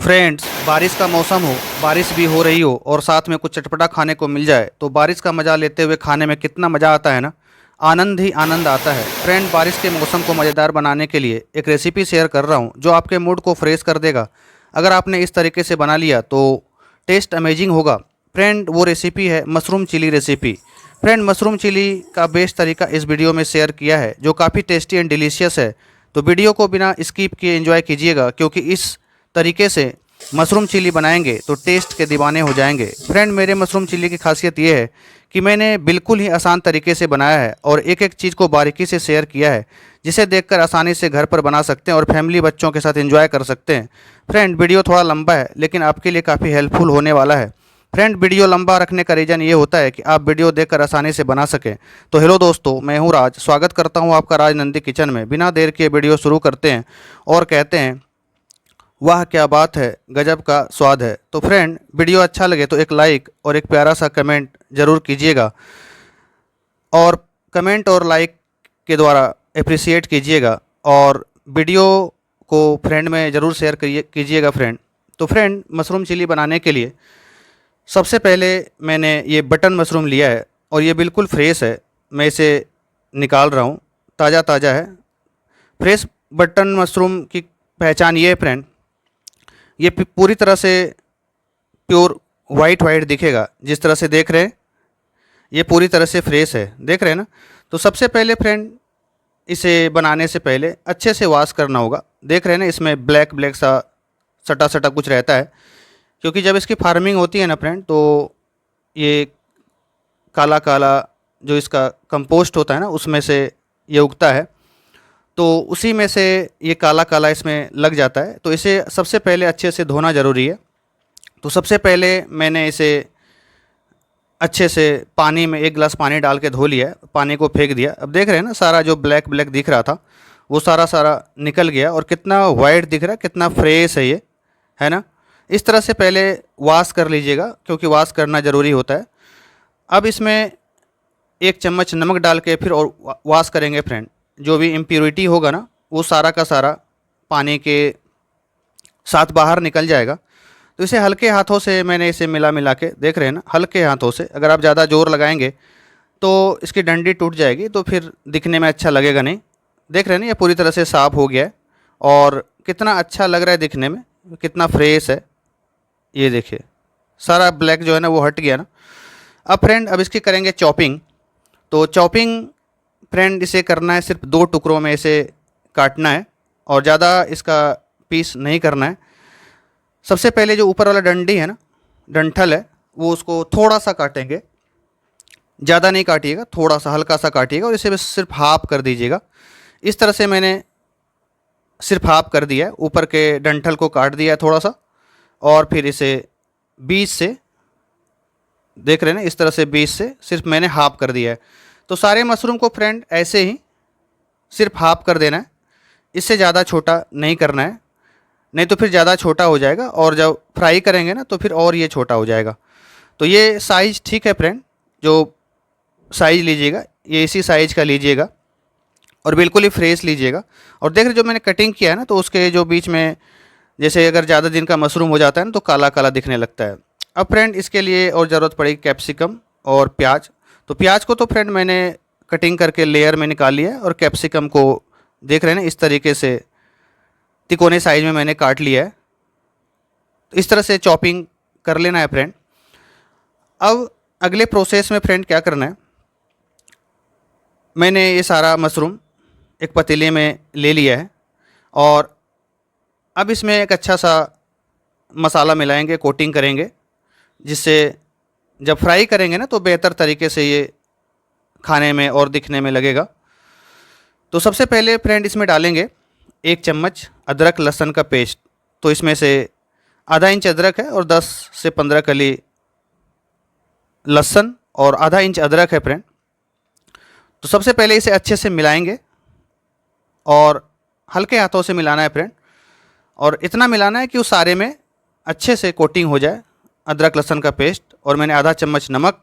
Friends, बारिश का मौसम हो, बारिश भी हो रही हो और साथ में कुछ चटपटा खाने को मिल जाए तो बारिश का मज़ा लेते हुए खाने में कितना मज़ा आता है ना। आनंद ही आनंद आता है। फ्रेंड, बारिश के मौसम को मज़ेदार बनाने के लिए एक रेसिपी शेयर कर रहा हूँ जो आपके मूड को फ्रेश कर देगा। अगर आपने इस तरीके से बना लिया तो टेस्ट अमेजिंग होगा। फ्रेंड, वो रेसिपी है mushroom chilli recipe. Friend, mushroom chilli का बेस्ट तरीका इस वीडियो में शेयर किया है जो काफ़ी टेस्टी एंड डिलीशियस है। तो वीडियो को बिना स्किप किए एंजॉय कीजिएगा क्योंकि इस तरीके से मशरूम चिली बनाएंगे तो टेस्ट के दीवाने हो जाएंगे। फ्रेंड, मेरे मशरूम चिली की खासियत ये है कि मैंने बिल्कुल ही आसान तरीके से बनाया है और एक एक चीज़ को बारीकी से शेयर किया है जिसे देखकर आसानी से घर पर बना सकते हैं और फैमिली बच्चों के साथ एंजॉय कर सकते हैं। फ्रेंड, वीडियो थोड़ा लंबा है लेकिन आपके लिए काफ़ी हेल्पफुल होने वाला है। फ्रेंड, वीडियो लंबा रखने का रीज़न ये होता है कि आप वीडियो देखकर आसानी से बना सकें। तो हेलो दोस्तों, मैं हूँ राज। स्वागत करता हूँ आपका राज नंदी किचन में। बिना देर किए वीडियो शुरू करते हैं और कहते हैं वाह क्या बात है, गजब का स्वाद है। तो फ्रेंड, वीडियो अच्छा लगे तो एक लाइक और एक प्यारा सा कमेंट ज़रूर कीजिएगा और कमेंट और लाइक के द्वारा अप्रिसिएट कीजिएगा और वीडियो को फ्रेंड में ज़रूर शेयर कीजिएगा फ्रेंड। तो फ्रेंड, मशरूम चिली बनाने के लिए सबसे पहले मैंने ये बटन मशरूम लिया है और ये बिल्कुल फ्रेश है। मैं इसे निकाल रहा हूँ, ताज़ा ताज़ा है। फ्रेश बटन मशरूम की पहचान ये है फ्रेंड, ये पूरी तरह से प्योर वाइट वाइट दिखेगा। जिस तरह से देख रहे हैं ये पूरी तरह से फ्रेश है, देख रहे हैं ना। तो सबसे पहले फ्रेंड, इसे बनाने से पहले अच्छे से वॉश करना होगा। देख रहे हैं ना, इसमें ब्लैक ब्लैक सा सटा सटा कुछ रहता है क्योंकि जब इसकी फार्मिंग होती है ना फ्रेंड तो ये काला काला जो इसका कंपोस्ट होता है ना उसमें से ये उगता है, तो उसी में से ये काला काला इसमें लग जाता है। तो इसे सबसे पहले अच्छे से धोना ज़रूरी है। तो सबसे पहले मैंने इसे अच्छे से पानी में 1 गिलास पानी डाल के धो लिया, पानी को फेंक दिया। अब देख रहे हैं ना, सारा जो ब्लैक ब्लैक दिख रहा था वो सारा सारा निकल गया और कितना वाइट दिख रहा है, कितना फ्रेश है ये, है ना। इस तरह से पहले वॉश कर लीजिएगा क्योंकि वॉश करना ज़रूरी होता है। अब इसमें 1 चम्मच नमक डाल के फिर और वॉश करेंगे फ्रेंड। जो भी इम्प्योरिटी होगा ना वो सारा का सारा पानी के साथ बाहर निकल जाएगा। तो इसे हल्के हाथों से मैंने इसे मिला मिला के, देख रहे हैं ना, हल्के हाथों से। अगर आप ज़्यादा ज़ोर लगाएंगे तो इसकी डंडी टूट जाएगी तो फिर दिखने में अच्छा लगेगा नहीं। देख रहे हैं ना, ये पूरी तरह से साफ़ हो गया है और कितना अच्छा लग रहा है दिखने में, कितना फ्रेश है। ये देखिए, सारा ब्लैक जो है ना वो हट गया ना। अब फ्रेंड, अब इसकी करेंगे चॉपिंग। तो चॉपिंग फ्रेंड इसे करना है, सिर्फ 2 टुकड़ों में इसे काटना है और ज़्यादा इसका पीस नहीं करना है। सबसे पहले जो ऊपर वाला डंडी है ना, डंठल है, वो उसको थोड़ा सा काटेंगे, ज़्यादा नहीं काटिएगा, थोड़ा सा हल्का सा काटिएगा और इसे बस सिर्फ हाफ कर दीजिएगा। इस तरह से मैंने सिर्फ हाफ कर दिया है, ऊपर के डंठल को काट दिया है थोड़ा सा और फिर इसे बीच से, देख रहे हैं ना, इस तरह से बीच से सिर्फ मैंने हाफ कर दिया है। तो सारे मशरूम को फ्रेंड ऐसे ही सिर्फ हाफ कर देना है, इससे ज़्यादा छोटा नहीं करना है, नहीं तो फिर ज़्यादा छोटा हो जाएगा और जब फ्राई करेंगे ना तो फिर और ये छोटा हो जाएगा। तो ये साइज़ ठीक है फ्रेंड, जो साइज़ लीजिएगा ये इसी साइज़ का लीजिएगा और बिल्कुल ही फ्रेश लीजिएगा। और देख रहे जो मैंने कटिंग किया है ना तो उसके जो बीच में, जैसे अगर ज़्यादा दिन का मशरूम हो जाता है ना तो काला काला दिखने लगता है। अब फ्रेंड, इसके लिए और ज़रूरत पड़ेगी कैप्सिकम और प्याज। तो प्याज को तो फ्रेंड मैंने कटिंग करके लेयर में निकाल लिया है और कैप्सिकम को देख रहे हैं ना, इस तरीके से तिकोने साइज में मैंने काट लिया है। तो इस तरह से चॉपिंग कर लेना है फ्रेंड। अब अगले प्रोसेस में फ्रेंड क्या करना है, मैंने ये सारा मशरूम एक पतीले में ले लिया है और अब इसमें एक अच्छा सा मसाला मिलाएंगे, कोटिंग करेंगे, जिससे जब फ्राई करेंगे ना तो बेहतर तरीके से ये खाने में और दिखने में लगेगा। तो सबसे पहले फ्रेंड इसमें डालेंगे 1 चम्मच अदरक लहसुन का पेस्ट। तो इसमें से ½ इंच अदरक है और 10 से 15 कली लहसुन और ½ इंच अदरक है फ्रेंड। तो सबसे पहले इसे अच्छे से मिलाएंगे और हल्के हाथों से मिलाना है फ्रेंड, और इतना मिलाना है कि उस सारे में अच्छे से कोटिंग हो जाए अदरक लहसुन का पेस्ट। और मैंने ½ चम्मच नमक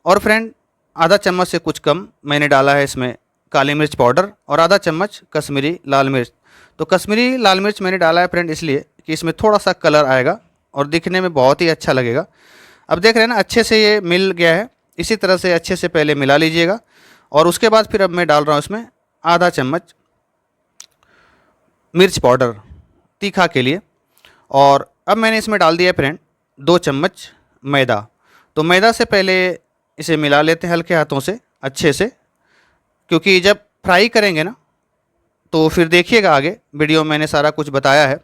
और फ्रेंड ½ चम्मच से कुछ कम मैंने डाला है इसमें काली मिर्च पाउडर और ½ चम्मच कश्मीरी लाल मिर्च। तो कश्मीरी लाल मिर्च मैंने डाला है फ्रेंड इसलिए कि इसमें थोड़ा सा कलर आएगा और दिखने में बहुत ही अच्छा लगेगा। अब देख रहे हैं ना अच्छे से ये मिल गया है। इसी तरह से अच्छे से पहले मिला लीजिएगा और उसके बाद फिर अब मैं डाल रहा हूँ इसमें आधा चम्मच मिर्च पाउडर तीखा के लिए। और अब मैंने इसमें डाल दिया है फ्रेंड 2 चम्मच मैदा। तो मैदा से पहले इसे मिला लेते हैं हल्के हाथों से अच्छे से, क्योंकि जब फ्राई करेंगे ना तो फिर देखिएगा आगे वीडियो में मैंने सारा कुछ बताया है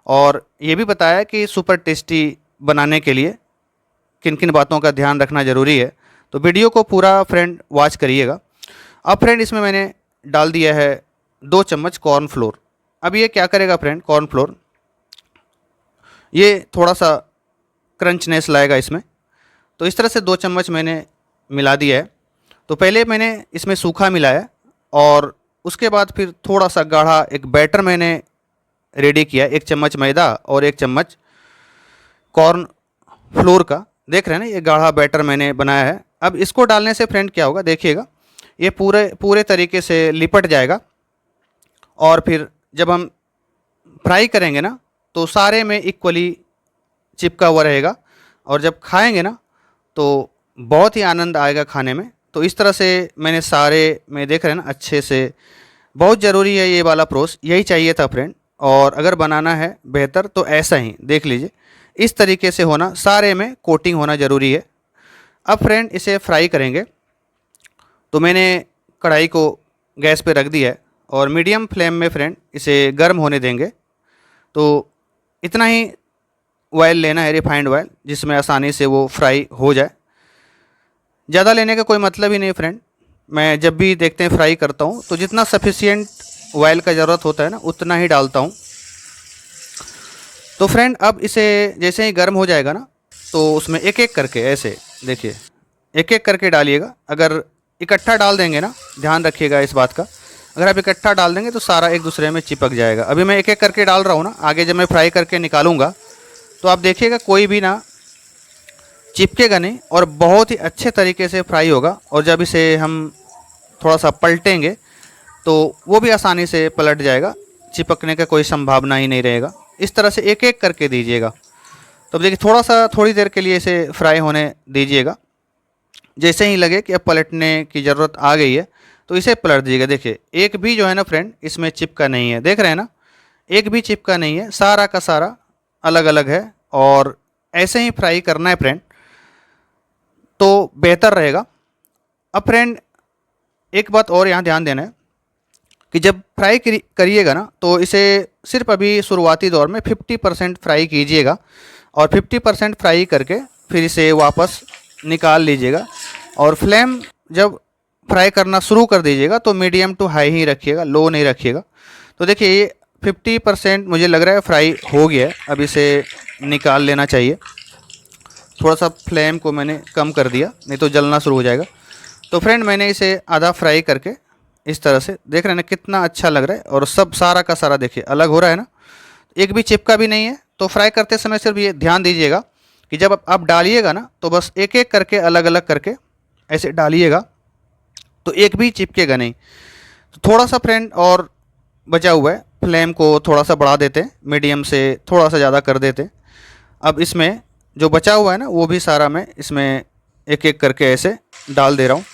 और ये भी बताया है कि सुपर टेस्टी बनाने के लिए किन किन बातों का ध्यान रखना ज़रूरी है। तो वीडियो को पूरा फ्रेंड वॉच करिएगा। अब फ्रेंड इसमें मैंने डाल दिया है 2 चम्मच कॉर्नफ्लोर। अब ये क्या करेगा फ्रेंड, कॉर्नफ्लोर ये थोड़ा सा क्रंचनेस लाएगा इसमें। तो इस तरह से 2 चम्मच मैंने मिला दिया है। तो पहले मैंने इसमें सूखा मिलाया और उसके बाद फिर थोड़ा सा गाढ़ा एक बैटर मैंने रेडी किया, 1 चम्मच मैदा और 1 चम्मच कॉर्न फ्लोर का। देख रहे हैं ना ये गाढ़ा बैटर मैंने बनाया है। अब इसको डालने से फ्रेंड क्या होगा देखिएगा, ये पूरे तरीके से लिपट जाएगा और फिर जब हम फ्राई करेंगे ना तो सारे में इक्वली चिपका हुआ रहेगा और जब खाएंगे ना तो बहुत ही आनंद आएगा खाने में। तो इस तरह से मैंने सारे में देख रहे हैं ना अच्छे से, बहुत ज़रूरी है ये वाला प्रोसेस, यही चाहिए था फ्रेंड। और अगर बनाना है बेहतर तो ऐसा ही देख लीजिए, इस तरीके से होना, सारे में कोटिंग होना ज़रूरी है। अब फ्रेंड इसे फ्राई करेंगे। तो मैंने कढ़ाई को गैस पे रख दिया है और मीडियम फ्लेम में फ्रेंड इसे गर्म होने देंगे। तो इतना ही ऑयल लेना है, रिफाइंड ऑयल, जिसमें आसानी से वो फ्राई हो जाए। ज़्यादा लेने का कोई मतलब ही नहीं फ्रेंड। मैं जब भी देखते हैं फ्राई करता हूँ तो जितना सफिशिएंट ऑयल का ज़रूरत होता है ना उतना ही डालता हूँ। तो फ्रेंड अब इसे जैसे ही गर्म हो जाएगा ना तो उसमें एक एक करके ऐसे देखिए, एक एक करके डालिएगा। अगर इकट्ठा डाल देंगे ना, ध्यान रखिएगा इस बात का, अगर आप इकट्ठा डाल देंगे तो सारा एक दूसरे में चिपक जाएगा। अभी मैं एक एक करके डाल रहा हूँ ना, आगे जब मैं फ्राई करके निकालूंगा तो आप देखिएगा कोई भी ना चिपकेगा नहीं और बहुत ही अच्छे तरीके से फ्राई होगा। और जब इसे हम थोड़ा सा पलटेंगे तो वो भी आसानी से पलट जाएगा, चिपकने का कोई संभावना ही नहीं रहेगा। इस तरह से एक एक करके दीजिएगा। तो अब देखिए थोड़ी देर के लिए इसे फ्राई होने दीजिएगा। जैसे ही लगे कि अब पलटने की ज़रूरत आ गई है तो इसे पलट दीजिएगा। देखिए एक भी जो है ना फ्रेंड इसमें चिपका नहीं है, देख रहे हैं ना, एक भी चिपका नहीं है, सारा का सारा अलग अलग है। और ऐसे ही फ्राई करना है फ्रेंड तो बेहतर रहेगा। अब फ्रेंड एक बात और यहाँ ध्यान देना है कि जब फ्राई करिएगा ना तो इसे सिर्फ अभी शुरुआती दौर में 50% फ्राई कीजिएगा और 50% फ्राई करके फिर इसे वापस निकाल लीजिएगा। और फ्लेम जब फ्राई करना शुरू कर दीजिएगा तो मीडियम टू हाई ही रखिएगा, लो नहीं रखिएगा। तो देखिए ये 50% मुझे लग रहा है फ्राई हो गया है। अब इसे निकाल लेना चाहिए। थोड़ा सा फ्लेम को मैंने कम कर दिया, नहीं तो जलना शुरू हो जाएगा। तो फ्रेंड मैंने इसे आधा फ्राई करके इस तरह से, देख रहे हैं ना कितना अच्छा लग रहा है और सब सारा का सारा देखिए अलग हो रहा है ना, एक भी चिपका भी नहीं है। तो फ्राई करते समय सिर्फ ये ध्यान दीजिएगा कि जब आप डालिएगा ना तो बस एक एक करके अलग अलग करके ऐसे डालिएगा तो एक भी चिपकेगा नहीं। तो थोड़ा सा फ्रेंड और बचा हुआ है, फ्लेम को थोड़ा सा बढ़ा देते हैं, मीडियम से थोड़ा सा ज़्यादा कर देते हैं। अब इसमें जो बचा हुआ है ना वो भी सारा मैं इसमें एक एक करके ऐसे डाल दे रहा हूँ।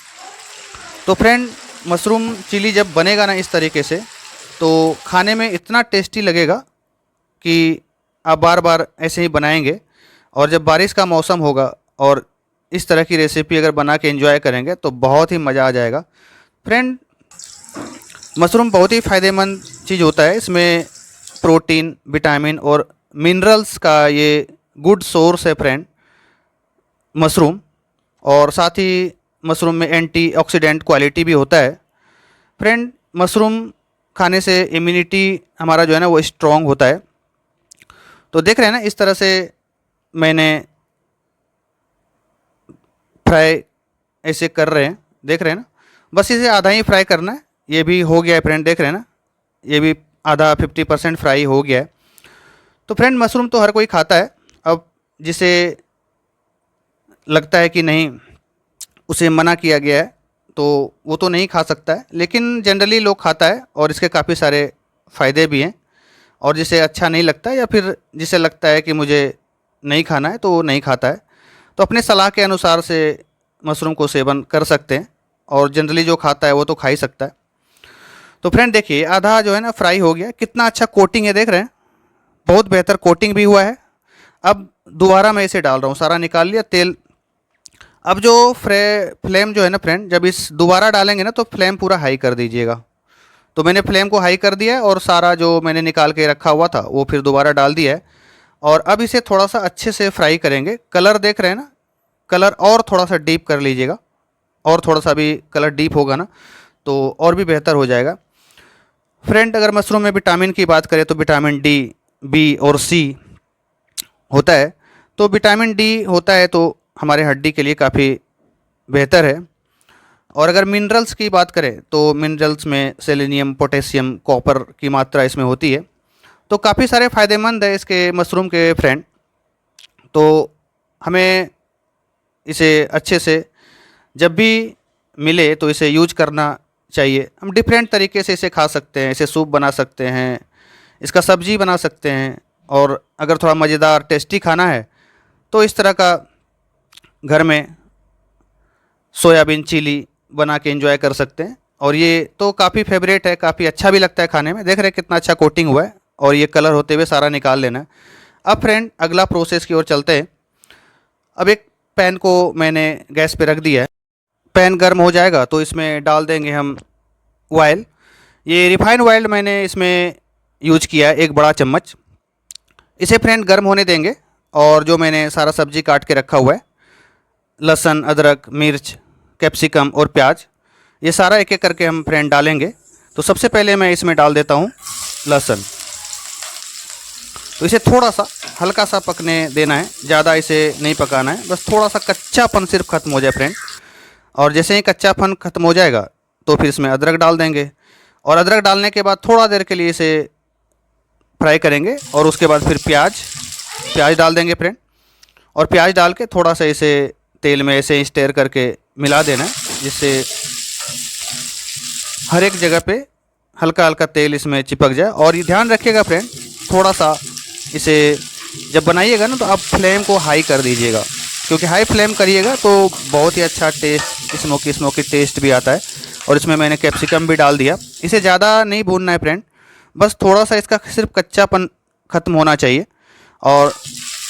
तो फ्रेंड मशरूम चिली जब बनेगा ना इस तरीके से तो खाने में इतना टेस्टी लगेगा कि आप बार बार ऐसे ही बनाएंगे। और जब बारिश का मौसम होगा और इस तरह की रेसिपी अगर बना के एंजॉय करेंगे तो बहुत ही मज़ा आ जाएगा। फ्रेंड मशरूम बहुत ही फ़ायदेमंद चीज़ होता है, इसमें प्रोटीन, विटामिन और मिनरल्स का ये गुड सोर्स है फ्रेंड मशरूम। और साथ ही मशरूम में एंटीऑक्सीडेंट क्वालिटी भी होता है। फ्रेंड मशरूम खाने से इम्यूनिटी हमारा जो है ना वो स्ट्रॉन्ग होता है। तो देख रहे हैं ना इस तरह से मैंने फ्राई ऐसे कर रहे हैं, देख रहे हैं ना, बस इसे आधा ही फ्राई करना है। ये भी हो गया है फ्रेंड, देख रहे हैं ना, ये भी आधा 50% फ्राई हो गया है। तो फ्रेंड मशरूम तो हर कोई खाता है। अब जिसे लगता है कि नहीं उसे मना किया गया है तो वो तो नहीं खा सकता है, लेकिन जनरली लोग खाता है और इसके काफ़ी सारे फ़ायदे भी हैं। और जिसे अच्छा नहीं लगता या फिर जिसे लगता है कि मुझे नहीं खाना है तो वो नहीं खाता है, तो अपने सलाह के अनुसार से मशरूम को सेवन कर सकते हैं। और जनरली जो खाता है वो तो खा ही सकता है। तो फ्रेंड देखिए, आधा जो है ना फ्राई हो गया, कितना अच्छा कोटिंग है, देख रहे हैं, बहुत बेहतर कोटिंग भी हुआ है। अब दोबारा मैं इसे डाल रहा हूँ, सारा निकाल लिया तेल। अब जो फ्लेम जो है ना फ्रेंड, जब इस दोबारा डालेंगे ना तो फ्लेम पूरा हाई कर दीजिएगा। तो मैंने फ्लेम को हाई कर दिया है और सारा जो मैंने निकाल के रखा हुआ था वो फिर दोबारा डाल दिया है। और अब इसे थोड़ा सा अच्छे से फ्राई करेंगे। कलर देख रहे हैं ना, कलर और थोड़ा सा डीप कर लीजिएगा, और थोड़ा सा भी कलर डीप होगा ना तो और भी बेहतर हो जाएगा। फ्रेंड अगर मशरूम में विटामिन की बात करें तो विटामिन डी, बी और सी होता है। तो विटामिन डी होता है तो हमारे हड्डी के लिए काफ़ी बेहतर है। और अगर मिनरल्स की बात करें तो मिनरल्स में सेलेनियम, पोटेशियम, कॉपर की मात्रा इसमें होती है। तो काफ़ी सारे फ़ायदेमंद है इसके मशरूम के फ्रेंड। तो हमें इसे अच्छे से जब भी मिले तो इसे यूज करना चाहिए। हम डिफरेंट तरीके से इसे खा सकते हैं, इसे सूप बना सकते हैं, इसका सब्जी बना सकते हैं। और अगर थोड़ा मज़ेदार टेस्टी खाना है तो इस तरह का घर में सोयाबीन चिली बना के एंजॉय कर सकते हैं। और ये तो काफ़ी फेवरेट है, काफ़ी अच्छा भी लगता है खाने में। देख रहे हैं कितना अच्छा कोटिंग हुआ है, और ये कलर होते हुए सारा निकाल लेना है। अब फ्रेंड अगला प्रोसेस की ओर चलते हैं। अब एक पैन को मैंने गैस पे रख दिया है। पैन गर्म हो जाएगा तो इसमें डाल देंगे हम ऑयल। ये रिफाइंड ऑयल मैंने इसमें यूज किया है 1 बड़ा चम्मच। इसे फ्रेंड गर्म होने देंगे। और जो मैंने सारा सब्जी काट के रखा हुआ है, लहसुन, अदरक, मिर्च, कैप्सिकम और प्याज, ये सारा एक एक करके हम फ्रेंड डालेंगे। तो सबसे पहले मैं इसमें डाल देता हूँ लहसुन। तो इसे थोड़ा सा हल्का सा पकने देना है, ज़्यादा इसे नहीं पकाना है, बस थोड़ा सा कच्चापन सिर्फ खत्म हो जाए फ्रेंड। और जैसे ही कच्चापन खत्म हो जाएगा तो फिर इसमें अदरक डाल देंगे। और अदरक डालने के बाद थोड़ा देर के लिए इसे फ्राई करेंगे। और उसके बाद फिर प्याज डाल देंगे फ्रेंड। और प्याज डाल के थोड़ा सा इसे तेल में ऐसे स्टेयर करके मिला देना है, जिससे हर एक जगह पे हल्का हल्का तेल इसमें चिपक जाए। और ये ध्यान रखिएगा फ्रेंड, थोड़ा सा इसे जब बनाइएगा ना तो आप फ्लेम को हाई कर दीजिएगा, क्योंकि हाई फ्लेम करिएगा तो बहुत ही अच्छा टेस्ट, स्मोकी स्मोकी टेस्ट भी आता है। और इसमें मैंने कैप्सिकम भी डाल दिया। इसे ज़्यादा नहीं भूनना है फ्रेंड, बस थोड़ा सा इसका सिर्फ कच्चापन ख़त्म होना चाहिए। और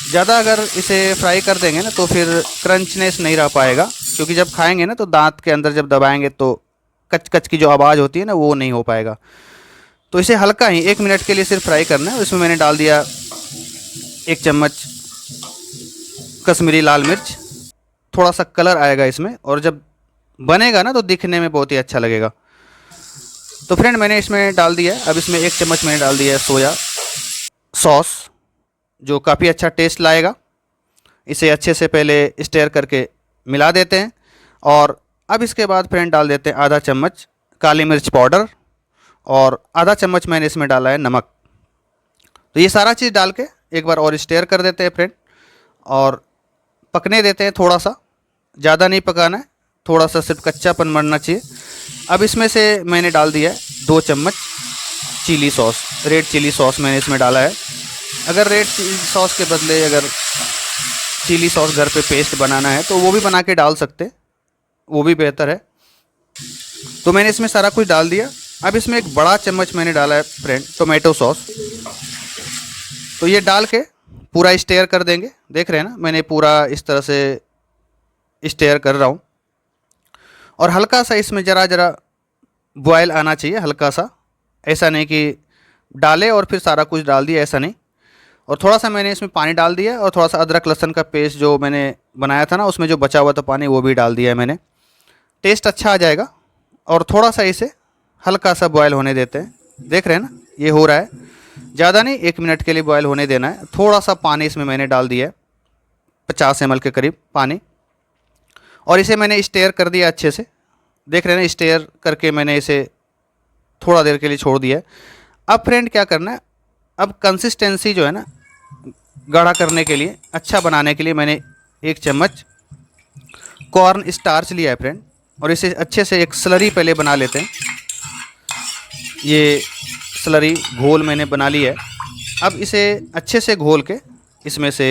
ज़्यादा अगर इसे फ्राई कर देंगे ना तो फिर क्रंचनेस नहीं रह पाएगा, क्योंकि जब खाएंगे ना तो दांत के अंदर जब दबाएंगे तो कच कच की जो आवाज़ होती है ना वो नहीं हो पाएगा। तो इसे हल्का ही 1 मिनट के लिए सिर्फ फ्राई करना है। इसमें मैंने डाल दिया 1 चम्मच कश्मीरी लाल मिर्च। थोड़ा सा कलर आएगा इसमें, और जब बनेगा ना तो दिखने में बहुत ही अच्छा लगेगा। तो फ्रेंड मैंने इसमें डाल दिया है। अब इसमें 1 चम्मच मैंने डाल दिया है सोया सॉस, जो काफ़ी अच्छा टेस्ट लाएगा। इसे अच्छे से पहले स्टेयर करके मिला देते हैं। और अब इसके बाद फ्रेंड डाल देते हैं आधा चम्मच काली मिर्च पाउडर, और आधा चम्मच मैंने इसमें डाला है नमक। तो ये सारा चीज़ डाल के एक बार और स्टेयर कर देते हैं फ्रेंड, और पकने देते हैं। थोड़ा सा, ज़्यादा नहीं पकाना है, थोड़ा सा सिर्फ कच्चापन मरना चाहिए। अब इसमें से मैंने डाल दिया है 2 चम्मच chilli sauce, red chilli sauce मैंने इसमें डाला है। अगर रेड चिली सॉस के बदले अगर चिली सॉस घर पे पेस्ट बनाना है तो वो भी बना के डाल सकते, वो भी बेहतर है। तो मैंने इसमें सारा कुछ डाल दिया। अब इसमें 1 बड़ा चम्मच मैंने डाला है फ्रेंड टोमेटो सॉस। तो ये डाल के पूरा स्टेयर कर देंगे। देख रहे हैं ना, मैंने पूरा इस तरह से स्टेयर कर रहा हूँ। और हल्का सा इसमें ज़रा ज़रा बॉयल आना चाहिए, हल्का सा, ऐसा नहीं कि डाले और फिर सारा कुछ डाल दिया, ऐसा नहीं। और थोड़ा सा मैंने इसमें पानी डाल दिया, और थोड़ा सा अदरक लहसुन का पेस्ट जो मैंने बनाया था ना उसमें जो बचा हुआ था पानी वो भी डाल दिया है मैंने। टेस्ट अच्छा आ जाएगा। और थोड़ा सा इसे हल्का सा बॉयल होने देते हैं। देख रहे हैं ना, ये हो रहा है, ज़्यादा नहीं, 1 मिनट के लिए बॉयल होने देना है। थोड़ा सा पानी इसमें मैंने डाल दिया है, 50 ml के करीब पानी। और इसे मैंने स्टेयर कर दिया अच्छे से। देख रहे हैं ना, स्टेयर करके मैंने इसे थोड़ा देर के लिए छोड़ दिया है। अब फ्रेंड क्या करना है, अब कंसिस्टेंसी जो है ना गाढ़ा करने के लिए, अच्छा बनाने के लिए मैंने 1 चम्मच कॉर्न स्टार्च लिया है फ्रेंड। और इसे अच्छे से एक स्लरी पहले बना लेते हैं। ये स्लरी घोल मैंने बना ली है। अब इसे अच्छे से घोल के इसमें से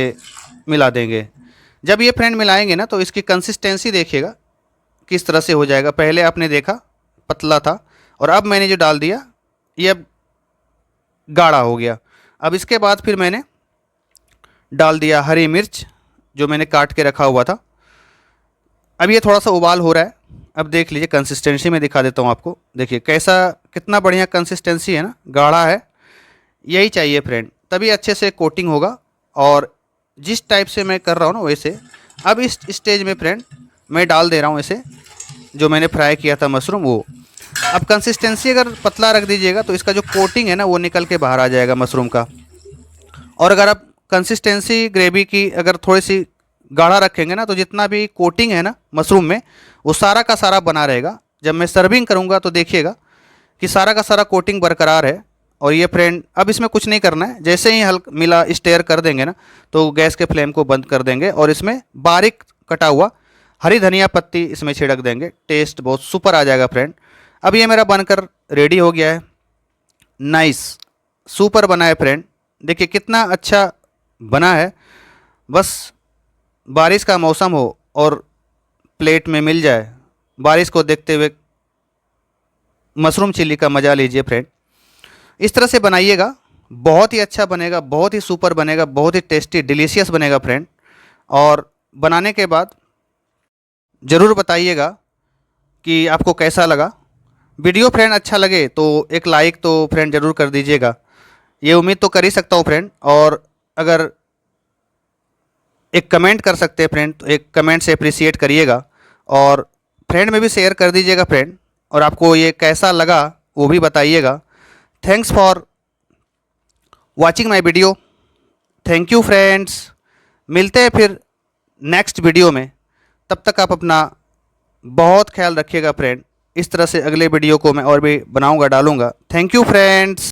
मिला देंगे। जब ये फ्रेंड मिलाएंगे ना तो इसकी कंसिस्टेंसी देखिएगा किस तरह से हो जाएगा। पहले आपने देखा पतला था और अब मैंने जो डाल दिया ये अब गाढ़ा हो गया। अब इसके बाद फिर मैंने डाल दिया हरी मिर्च जो मैंने काट के रखा हुआ था। अब ये थोड़ा सा उबाल हो रहा है। अब देख लीजिए कंसिस्टेंसी में दिखा देता हूँ आपको। देखिए कैसा कितना बढ़िया कंसिस्टेंसी है ना, गाढ़ा है। यही चाहिए फ्रेंड, तभी अच्छे से कोटिंग होगा। और जिस टाइप से मैं कर रहा हूँ ना वैसे। अब इस स्टेज में फ्रेंड मैं डाल दे रहा हूँ इसे जो मैंने फ्राई किया था मशरूम वो। अब कंसिस्टेंसी अगर पतला रख दीजिएगा तो इसका जो कोटिंग है ना वो निकल के बाहर आ जाएगा मशरूम का। और अगर आप कंसिस्टेंसी ग्रेवी की अगर थोड़ी सी गाढ़ा रखेंगे ना तो जितना भी कोटिंग है ना मशरूम में वो सारा का सारा बना रहेगा। जब मैं सर्विंग करूँगा तो देखिएगा कि सारा का सारा कोटिंग बरकरार है। और ये फ्रेंड अब इसमें कुछ नहीं करना है, जैसे ही हल्का मिला स्टेयर कर देंगे ना तो गैस के फ्लेम को बंद कर देंगे और इसमें बारीक कटा हुआ हरी धनिया पत्ती इसमें छिड़क देंगे। टेस्ट बहुत सुपर आ जाएगा फ्रेंड। अब ये मेरा बनकर रेडी हो गया है। नाइस, सुपर बना है फ्रेंड। देखिए कितना अच्छा बना है। बस बारिश का मौसम हो और प्लेट में मिल जाए, बारिश को देखते हुए मशरूम चिल्ली का मज़ा लीजिए फ्रेंड। इस तरह से बनाइएगा, बहुत ही अच्छा बनेगा, बहुत ही सुपर बनेगा, बहुत ही टेस्टी डिलीशियस बनेगा फ्रेंड। और बनाने के बाद ज़रूर बताइएगा कि आपको कैसा लगा। वीडियो फ्रेंड अच्छा लगे तो एक लाइक तो फ्रेंड ज़रूर कर दीजिएगा। ये उम्मीद तो कर ही सकता हूँ फ्रेंड। और अगर एक कमेंट कर सकते हैं फ्रेंड तो एक कमेंट से अप्रिसिएट करिएगा। और फ्रेंड में भी शेयर कर दीजिएगा फ्रेंड। और आपको ये कैसा लगा वो भी बताइएगा। Thanks for watching my video. Thank you friends. मिलते हैं फिर नेक्स्ट वीडियो में। तब तक आप अपना बहुत ख्याल रखिएगा फ्रेंड। इस तरह से अगले वीडियो को मैं और भी बनाऊंगा, डालूंगा। Thank you friends.